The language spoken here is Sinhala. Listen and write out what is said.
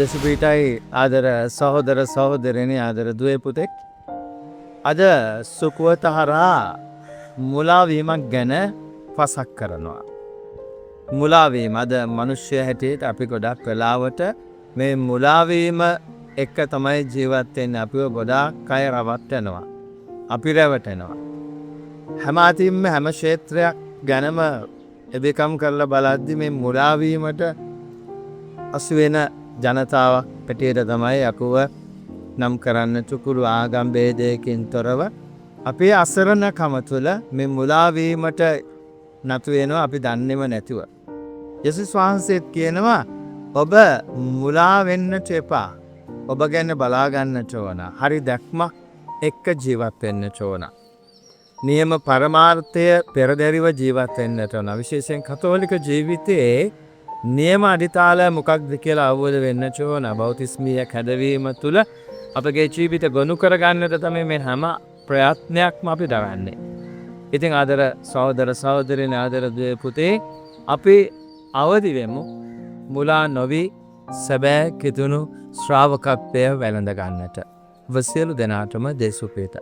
දෙසුපීටයි ආදර සහෝදර සහෝදරයනි ආදර දුවේ පුතෙක්. අද සුකුවත හරහා මුලාවීමක් ගැන පසක් කරනවා. මුලාවීම අද මනුෂ්‍ය හැටියට අපි ගොඩක් වෙලාවට මේ මුලාවීම එක්ක තමයි ජීවත් වෙන්නේ. අපිව ගොඩාක් අය රවට්ටනවා. අපි රැවටෙනවා. හැම අතින්ම හැම ක්ෂේත්‍රයක් ගැනම එබිකම් කරලා බලද්දි මේ මුලාවීමට අසු වෙන ජනතාවක් පැටියට තමයි අපව නම් කරන්න චුකුරු ආගම් ભેදයකින් තොරව අපේ අසරණකම තුළ මේ මුලාවීමට නතු වෙනවා අපි දන්නේම නැතුව. යේසුස් වහන්සේත් කියනවා ඔබ මුලා වෙන්නට එපා. ඔබ ගැන බලා ගන්නට ඕන. හරි දැක්මක් එක්ක ජීවත් වෙන්නට ඕන. නියම පරමාර්ථය පෙරදැරිව ජීවත් වෙන්නට ඕන. විශේෂයෙන් කතෝලික ජීවිතයේ නියම අඩිතාල මොකක්ද කියලා අවබෝධ වෙන්නට ඕන. බෞතිස්මීය කැදවීම තුළ අපගේ ජීවිත ගොනු කරගන්නට තමයි මේ හැම ප්‍රයත්නයක්ම අපි දරන්නේ. ඉතින් ආදර සහෝදර සහෝදරියනි ආදර දුවේ පුතේ අපි අවදි වෙමු මුලා නොවි සැබෑ කිතුණු ශ්‍රාවකත්වය වැළඳ ගන්නට. සියලු දෙනාටම දේශුපේත